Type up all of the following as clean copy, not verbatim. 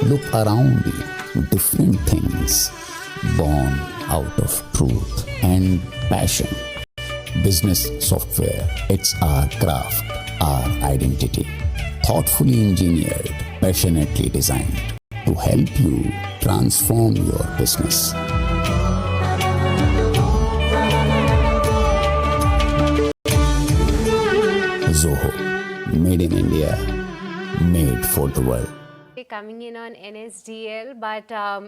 Look around you, different things born out of truth and passion. Business software, it's our craft, our identity. Thoughtfully engineered, passionately designed to help you transform your business. Zoho, made in India, made for the world. Coming in on NSDL, but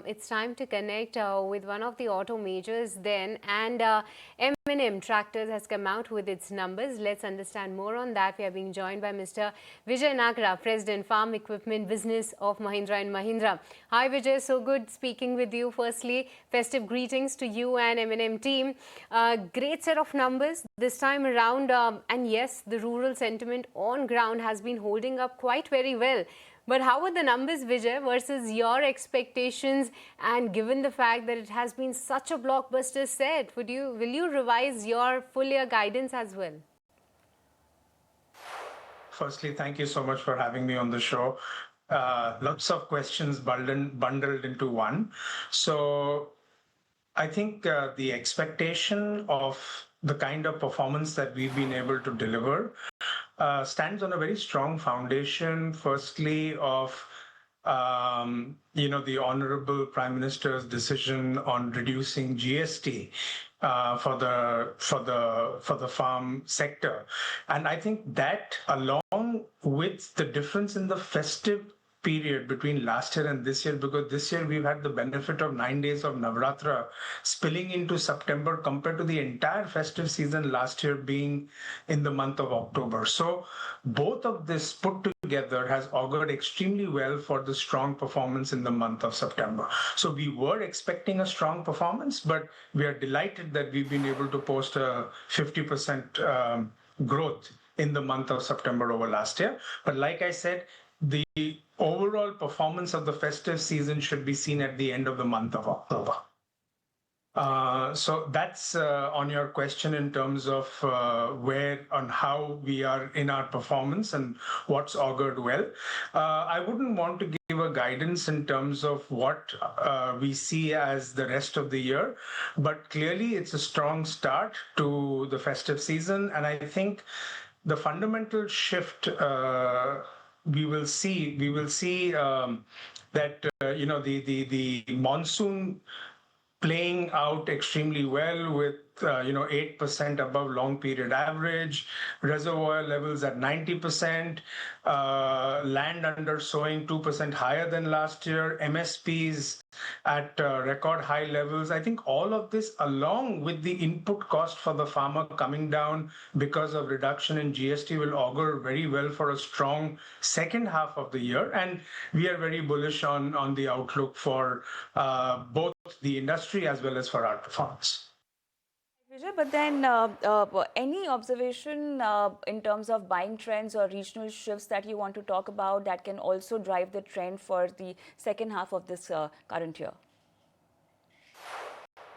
it's time to connect with one of the auto majors then, and M&M Tractors has come out with its numbers. Let's understand more on that. We are being joined by Mr. Vijayanand Nakra, President Farm Equipment Business of Mahindra and Mahindra. Hi Vijay, so good speaking with you. Firstly, festive greetings to you and M&M team. Great set of numbers this time around, and yes, the rural sentiment on ground has been holding up quite very well. But how are the numbers, Vijay, versus your expectations? And given the fact that it has been such a blockbuster set, will you revise your full year guidance as well? Firstly, thank you so much for having me on the show. Lots of questions bundled into one. So I think the expectation of the kind of performance that we've been able to deliver stands on a very strong foundation, firstly, of the Honorable Prime Minister's decision on reducing GST for the farm sector. And I think that, along with the difference in the festive period between last year and this year, because this year we've had the benefit of 9 days of Navratri spilling into September compared to the entire festive season last year being in the month of October. So both of this put together has augured extremely well for the strong performance in the month of September. So we were expecting a strong performance, but we are delighted that we've been able to post a 50% growth in the month of September over last year. But like I said, the overall performance of the festive season should be seen at the end of the month of October. So that's on your question in terms of where and how we are in our performance and what's augured well. I wouldn't want to give a guidance in terms of what we see as the rest of the year, but clearly it's a strong start to the festive season, and I think the fundamental shift we will see that the monsoon playing out extremely well with 8% above long period average, reservoir levels at 90%, land under sowing 2% higher than last year, MSPs at record high levels. I think all of this, along with the input cost for the farmer coming down because of reduction in GST, will augur very well for a strong second half of the year. And we are very bullish on the outlook for both the industry as well as for our performance. Vijay, but then any observation in terms of buying trends or regional shifts that you want to talk about that can also drive the trend for the second half of this current year?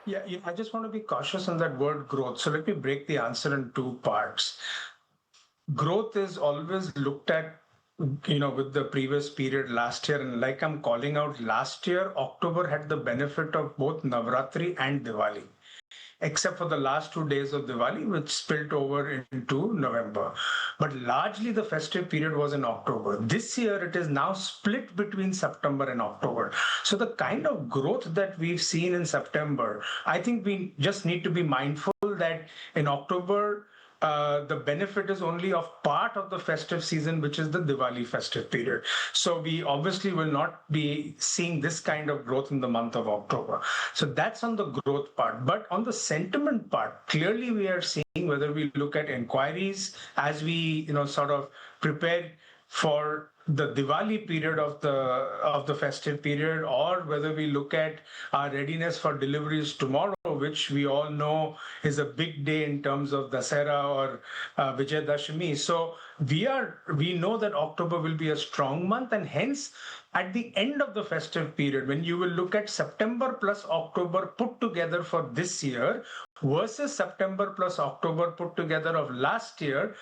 Yeah, I just want to be cautious on that word growth. So let me break the answer in two parts. Growth is always looked at with the previous period last year, and like I'm calling out, last year October had the benefit of both Navratri and Diwali, except for the last 2 days of Diwali, which spilled over into November. But largely the festive period was in October. This year, it is now split between September and October. So the kind of growth that we've seen in September, I think we just need to be mindful that in October, the benefit is only of part of the festive season, which is the Diwali festive period. So we obviously will not be seeing this kind of growth in the month of October. So that's on the growth part. But on the sentiment part, clearly we are seeing, whether we look at inquiries as we sort of prepare for the Diwali period of the festive period, or whether we look at our readiness for deliveries tomorrow, which we all know is a big day in terms of Dasara or Vijayadashami. So we know that October will be a strong month, and hence at the end of the festive period, when you will look at September plus October put together for this year versus September plus October put together of last year,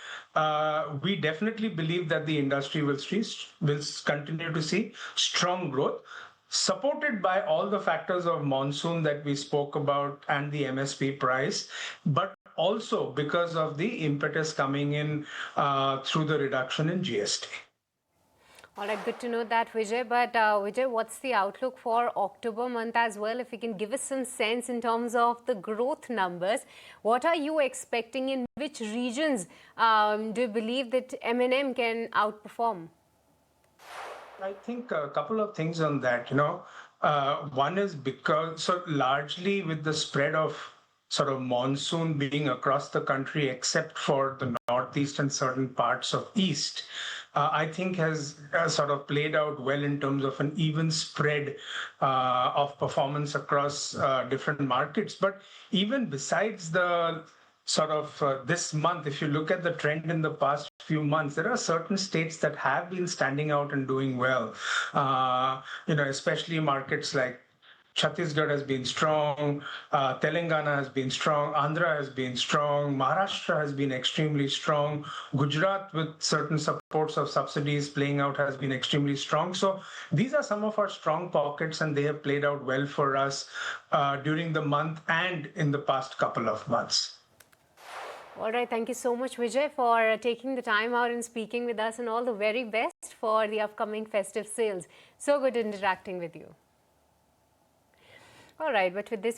we definitely believe that the industry will see will continue to see strong growth, supported by all the factors of monsoon that we spoke about and the MSP price, but also because of the impetus coming in through the reduction in GST. All right, good to know that, Vijay. But Vijay, what's the outlook for October month as well? If you can give us some sense in terms of the growth numbers, what are you expecting? In which regions do you believe that M&M can outperform? I think a couple of things on that. One is because, so largely with the spread of sort of monsoon being across the country, except for the northeast and certain parts of east, I think has sort of played out well in terms of an even spread of performance across different markets. But even besides the sort of this month, if you look at the trend in the past few months, there are certain states that have been standing out and doing well. Especially markets like Chhattisgarh has been strong, Telangana has been strong, Andhra has been strong, Maharashtra has been extremely strong, Gujarat with certain supports of subsidies playing out has been extremely strong. So these are some of our strong pockets, and they have played out well for us during the month and in the past couple of months. All right, thank you so much, Vijay, for taking the time out and speaking with us, and all the very best for the upcoming festive sales. So good interacting with you. All right, but with this